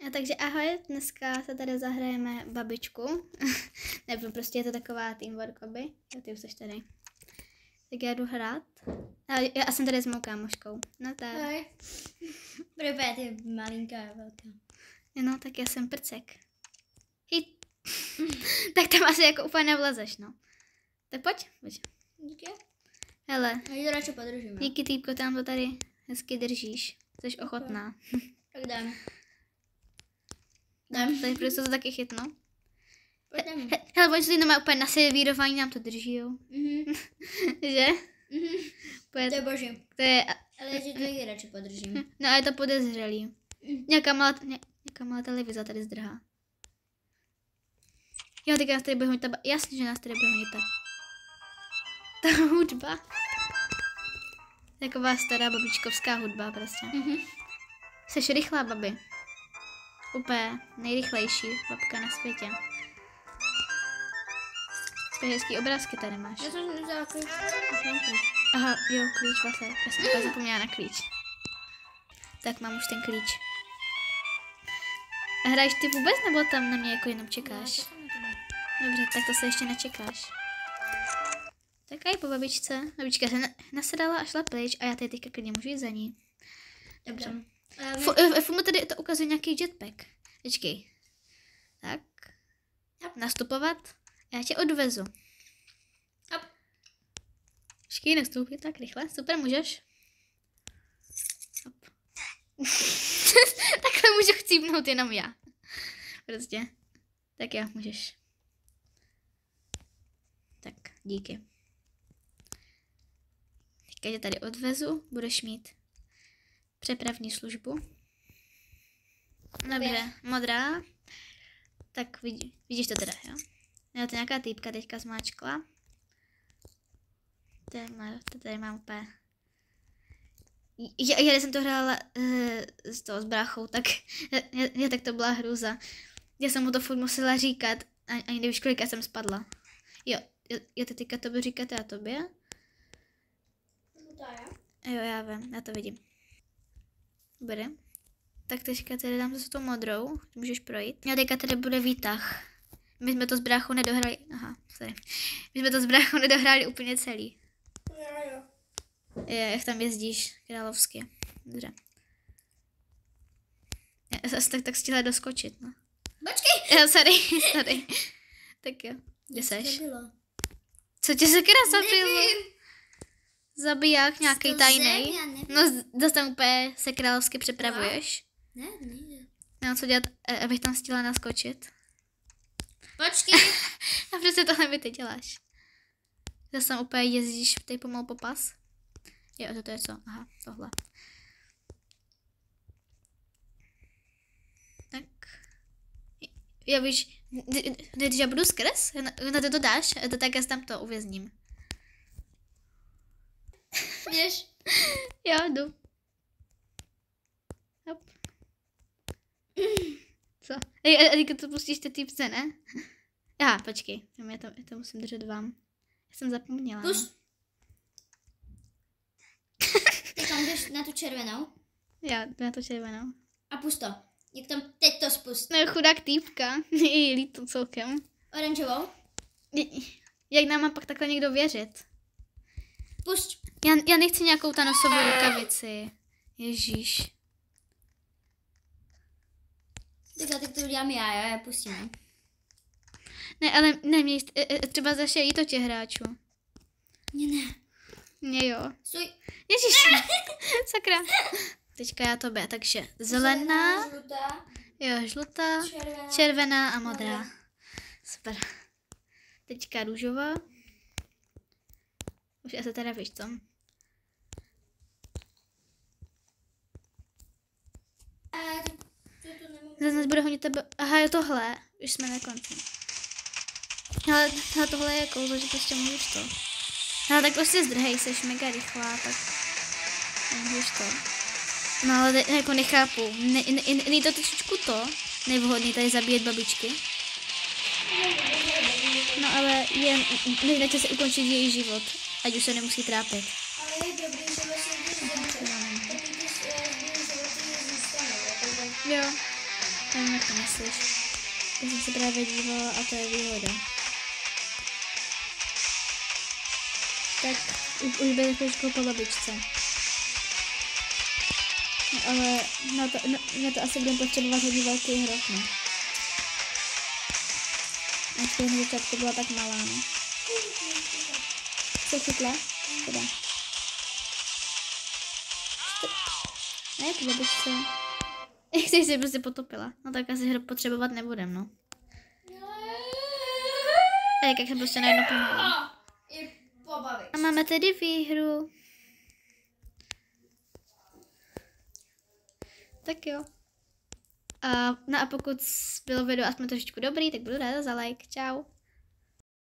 A takže ahoj, dneska se tady zahrajeme babičku. Nebo prostě je to taková teamwork hobby. Jo, ty už jsi tady. Tak já jdu hrát. A já jsem tady s mou kámoškou. No tak. Ahoj. Prvě, ty malinká a velká. No, tak já jsem prcek. Hit. Tak tam asi jako úplně nevlezeš, no. Tak pojď. Díky. Hele, Já ji radši podržím. díky týpko, tam to tady hezky držíš. Jsi ochotná. Tak jdem. Tady prostě to taky chytnu. Pojďme. Hele, oni si doma úplně na servírování nám to drží, jo. Že? To je boží. To je, Ale já ti to ji radši podržím. no a je to podezřelý. Nějaká malá televize tady zdrhá. Jo, teďka nás tady bude honit ta jasně, že nás tady bude honit ta hudba. Taková stará babičkovská hudba prostě. Jsi rychlá, babi. Úplně nejrychlejší babka na světě. To hezký obrázky tady máš. Já jsem vzala klíč. Aha, jo, klíč vlastně. Já jsem úplně zapomněla na klíč. Tak mám už ten klíč. A hraješ ty vůbec, nebo tam na mě jako jenom čekáš? Dobře, tak to se ještě nečekáš. Tak aj po babičce. Babička se nasedala a šla pryč a já tady teďka klidně můžu jít za ní. Dobře. Fumu tady to ukazuje nějaký jetpack. Počkej. Tak. Nastupovat. Já tě odvezu. Počkej, nastoupit tak rychle. Super, můžeš? Hop. Takhle můžu chcípnout jenom já. Prostě. Tak jo, můžeš. Tak, díky. Teďka tě tady odvezu, budeš mít přepravní službu. Dobře, modrá. Tak vidíš to teda, jo? Jo, to nějaká týpka teďka zmáčkla. To tady mám úplně. Já jsem to hrála s bráchou, tak tak to byla hrůza. Já jsem mu to furt musela říkat, ani nevíš, kolika jsem spadla. Jo, to teďka tobě říkáte a tobě. Jo, já vím, já to vidím. Bude. Tak teďka tady dám zase tou modrou, můžeš projít. A teďka tady bude výtah. My jsme to s bráchou nedohráli, aha, sorry. My jsme to s bráchou nedohráli úplně celý. Jo. Jak tam jezdíš královsky. Dobře. Já jsem tak stihla doskočit, no. Počkej! Jo, sorry. Tak jo, kde seš? Co tě sakra zabilo? Zabiják nějaký tajný. No, zase tam úplně se královsky přepravuješ. Ne. No, co dělat, abych tam stihla naskočit? Počkej! A prostě tohle mi ty děláš. Zase tam úplně jezdíš tady pomalu popas. Jo, to je co? Aha, tohle. Tak. Já víš, když já budu skrz, na to dáš, tak já si tam to uvězním. Jdeš? Jo, jdu. Hop. Co? A teďka to pustíš ty týpce, ne? Aha, počkej, já to musím držet vám. Já jsem zapomněla. Pust. Teď tam jdeš na tu červenou. Já jdu na to červenou. A pust to. Jak tam teď to spust. No chudák týpka, je jí líto celkem. Oranžovou. Jak nám má pak takhle někdo věřit? Pust. Já nechci nějakou Thanosovou rukavici. Ježíš. Tak to udělám já pustím. Ne, ale ne, mě třeba zašejí to těch hráčů. Ne. Mně jo. Stůj. Ježíš, sakra. Teďka já tobě, takže zelená, Žlutá. jo, žlutá, červená a modrá. Super. Teďka růžová. Už já se teda víš, co? Zase nás bude honit tebe. Aha, jo, tohle. Už jsme na konci. Ale tohle je kouzlo, že prostě můžeš to. Ale tak prostě zdrhej, jsi mega rychlá, tak můžeš to. No ale jako nechápu. Není to trošičku to? Nevhodný tady zabíjet babičky? No ale nechte se ukončit její život, ať už se nemusí trápit. Ale je dobrý, že vlastně když zemře, tak když životy zůstanou. Jo. Nevím, jak to myslíš. Já jsem se právě dívala a to je výhoda. Tak už bude chvíličkou po babičce. No, ale na to asi budeme potřebovat hodně velký hrob, no. A na začátku byla tak malá, no. Co chytla? Teda. Ne, to babičce. Když se prostě potopila. No tak asi hrob potřebovat nebudem, no. Jak jsem prostě najednou pomáhala. A máme tedy výhru. Tak jo. No a pokud bylo video aspoň trošičku dobrý, tak budu ráda za like. Čau.